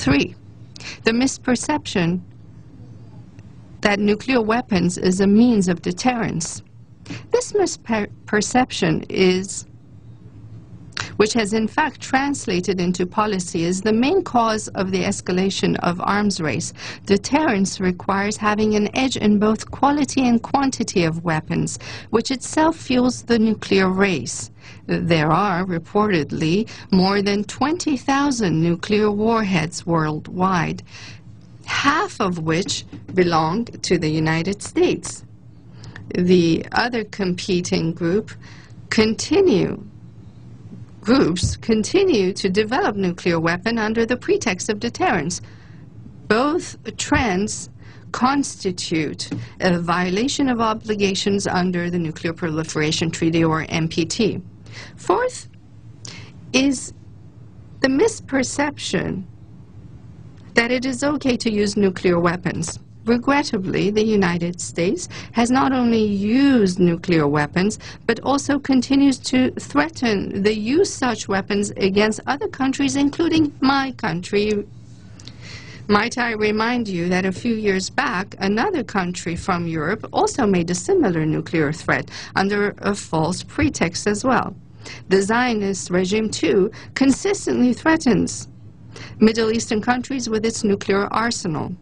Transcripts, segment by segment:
3. The misperception that nuclear weapons is a means of deterrence. This misperception which has in fact translated into policy, is the main cause of the escalation of arms race. Deterrence requires having an edge in both quality and quantity of weapons, which itself fuels the nuclear race. There are reportedly more than 20,000 nuclear warheads worldwide, half of which belong to the United States. The other competing groups continue to develop nuclear weapons under the pretext of deterrence. Both trends constitute a violation of obligations under the Nuclear Proliferation Treaty, or NPT. Fourth is the misperception that it is okay to use nuclear weapons. Regrettably, the United States has not only used nuclear weapons, but also continues to threaten the use of such weapons against other countries, including my country. Might I remind you that a few years back, another country from Europe also made a similar nuclear threat under a false pretext as well. The Zionist regime, too, consistently threatens Middle Eastern countries with its nuclear arsenal.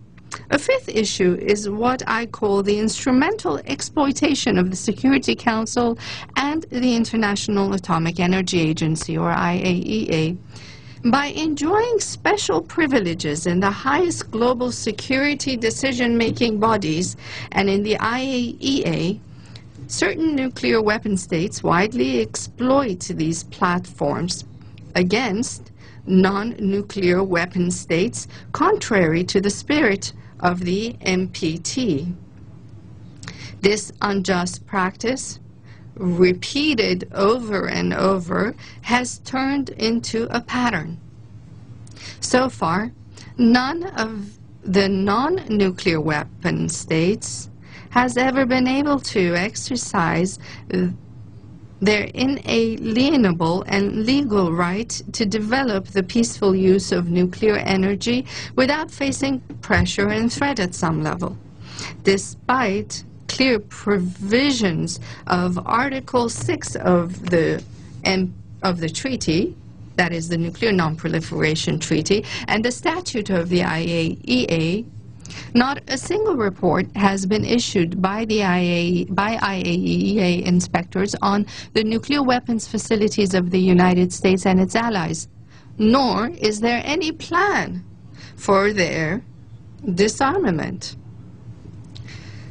A fifth issue is what I call the instrumental exploitation of the Security Council and the International Atomic Energy Agency, or IAEA. By enjoying special privileges in the highest global security decision-making bodies and in the IAEA, certain nuclear weapon states widely exploit these platforms against non-nuclear weapon states, contrary to the spirit of the NPT. This unjust practice, repeated over and over, has turned into a pattern. So far, none of the non-nuclear weapon states has ever been able to exercise their inalienable and legal right to develop the peaceful use of nuclear energy without facing pressure and threat at some level. Despite clear provisions of Article 6 of the treaty, that is the Nuclear Non-Proliferation Treaty, and the statute of the IAEA, not a single report has been issued by IAEA inspectors on the nuclear weapons facilities of the United States and its allies, nor is there any plan for their disarmament.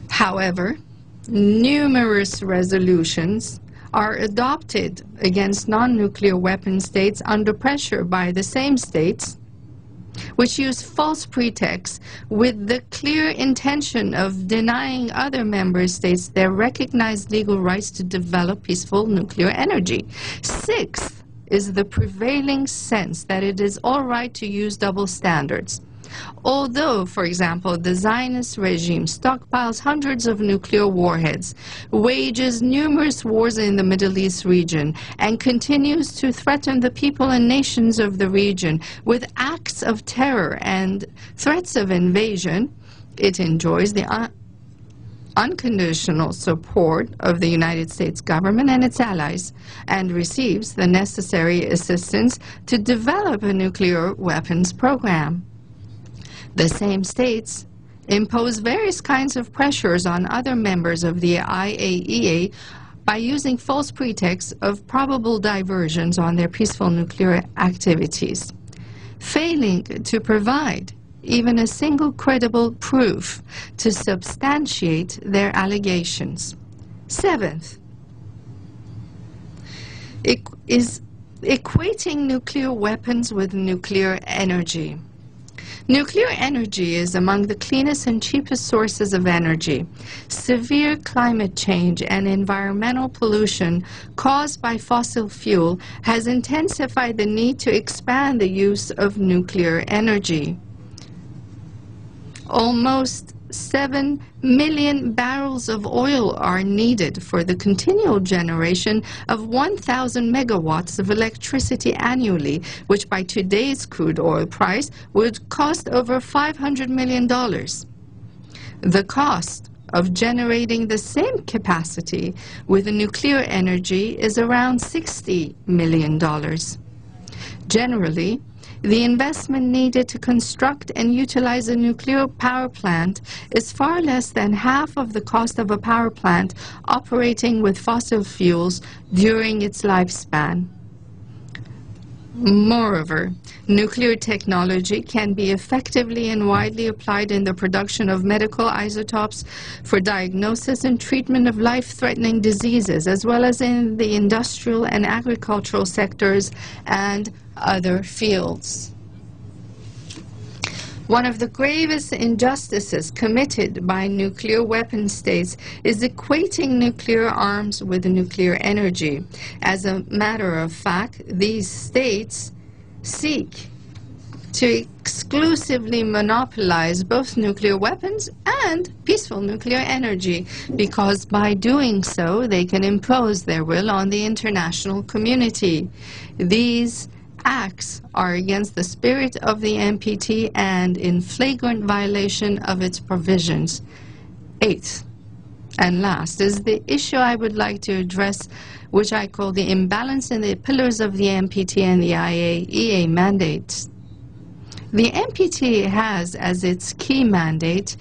However, numerous resolutions are adopted against non-nuclear weapon states under pressure by the same states, which use false pretexts with the clear intention of denying other member states their recognized legal rights to develop peaceful nuclear energy. Sixth is the prevailing sense that it is all right to use double standards. Although, for example, the Zionist regime stockpiles hundreds of nuclear warheads, wages numerous wars in the Middle East region, and continues to threaten the people and nations of the region with acts of terror and threats of invasion, it enjoys the unconditional support of the United States government and its allies, and receives the necessary assistance to develop a nuclear weapons program. The same states impose various kinds of pressures on other members of the IAEA by using false pretexts of probable diversions on their peaceful nuclear activities, failing to provide even a single credible proof to substantiate their allegations. Seventh is equating nuclear weapons with nuclear energy. Nuclear energy is among the cleanest and cheapest sources of energy. Severe climate change and environmental pollution caused by fossil fuel has intensified the need to expand the use of nuclear energy. Almost 7 million barrels of oil are needed for the continual generation of 1,000 megawatts of electricity annually, which by today's crude oil price would cost over $500 million. The cost of generating the same capacity with nuclear energy is around $60 million. Generally, the investment needed to construct and utilize a nuclear power plant is far less than half of the cost of a power plant operating with fossil fuels during its lifespan. Moreover, nuclear technology can be effectively and widely applied in the production of medical isotopes for diagnosis and treatment of life-threatening diseases, as well as in the industrial and agricultural sectors and other fields. One of the gravest injustices committed by nuclear weapon states is equating nuclear arms with nuclear energy. As a matter of fact, these states seek to exclusively monopolize both nuclear weapons and peaceful nuclear energy, because by doing so, they can impose their will on the international community. These acts are against the spirit of the NPT and in flagrant violation of its provisions. Eighth and last is the issue I would like to address, which I call the imbalance in the pillars of the NPT and the IAEA mandates. The NPT has as its key mandate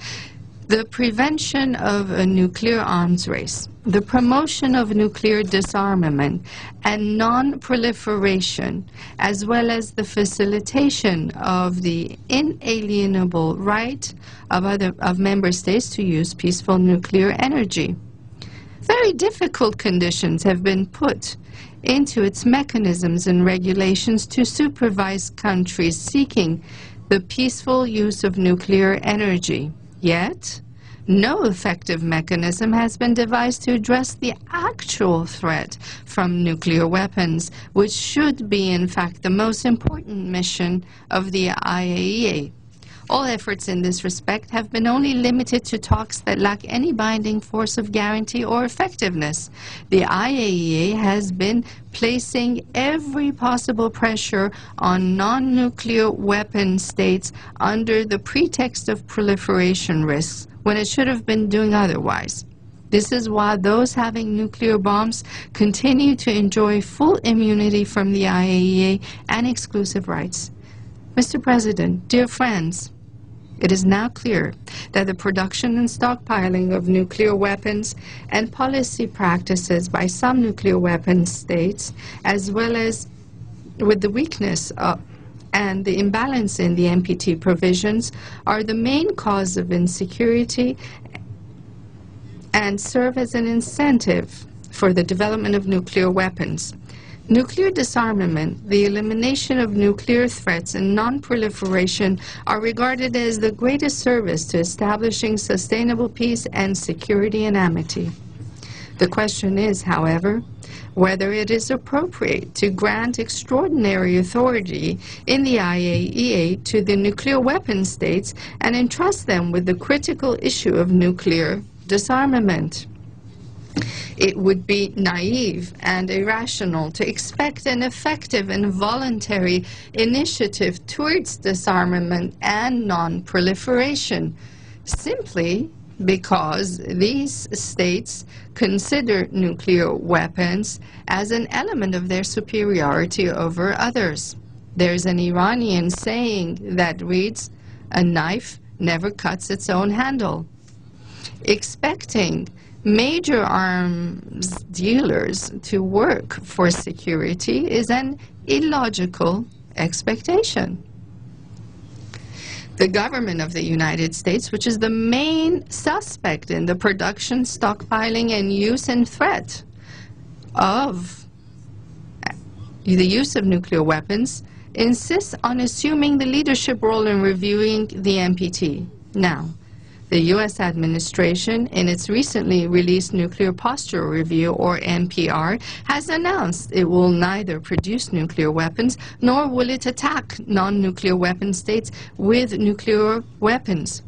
the prevention of a nuclear arms race, the promotion of nuclear disarmament and non-proliferation, as well as the facilitation of the inalienable right of member states to use peaceful nuclear energy. Very difficult conditions have been put into its mechanisms and regulations to supervise countries seeking the peaceful use of nuclear energy. Yet, no effective mechanism has been devised to address the actual threat from nuclear weapons, which should be, in fact, the most important mission of the IAEA. All efforts in this respect have been only limited to talks that lack any binding force of guarantee or effectiveness. The IAEA has been placing every possible pressure on non-nuclear weapon states under the pretext of proliferation risks, when it should have been doing otherwise. This is why those having nuclear bombs continue to enjoy full immunity from the IAEA and exclusive rights. Mr. President, dear friends, it is now clear that the production and stockpiling of nuclear weapons and policy practices by some nuclear weapon states, as well as with the weakness and the imbalance in the NPT provisions, are the main cause of insecurity and serve as an incentive for the development of nuclear weapons. Nuclear disarmament, the elimination of nuclear threats, and non-proliferation are regarded as the greatest service to establishing sustainable peace and security and amity. The question is, however, whether it is appropriate to grant extraordinary authority in the IAEA to the nuclear weapon states and entrust them with the critical issue of nuclear disarmament. It would be naive and irrational to expect an effective and voluntary initiative towards disarmament and non-proliferation, simply because these states consider nuclear weapons as an element of their superiority over others. There's an Iranian saying that reads, "A knife never cuts its own handle." Expecting major arms dealers to work for security is an illogical expectation. The government of the United States, which is the main suspect in the production, stockpiling, and use and threat of the use of nuclear weapons, insists on assuming the leadership role in reviewing the NPT. Now, the U.S. administration, in its recently released Nuclear Posture Review, or NPR, has announced it will neither produce nuclear weapons nor will it attack non-nuclear weapon states with nuclear weapons.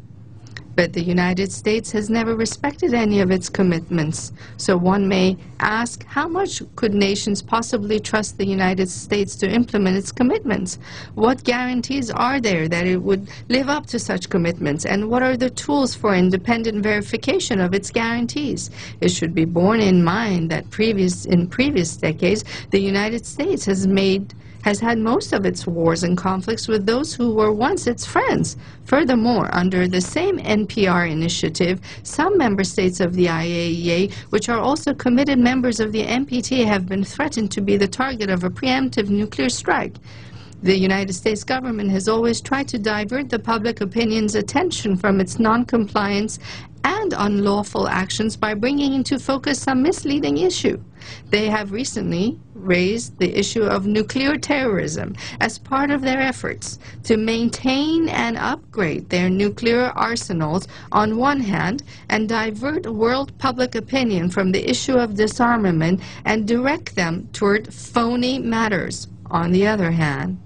But the United States has never respected any of its commitments. So one may ask, how much could nations possibly trust the United States to implement its commitments? What guarantees are there that it would live up to such commitments? And what are the tools for independent verification of its guarantees? It should be borne in mind that in previous decades, the United States has had most of its wars and conflicts with those who were once its friends. Furthermore, under the same NPR initiative, some member states of the IAEA, which are also committed members of the NPT, have been threatened to be the target of a preemptive nuclear strike. The United States government has always tried to divert the public opinion's attention from its non-compliance and unlawful actions by bringing into focus some misleading issue. They have recently raised the issue of nuclear terrorism as part of their efforts to maintain and upgrade their nuclear arsenals on one hand and divert world public opinion from the issue of disarmament and direct them toward phony matters on the other hand.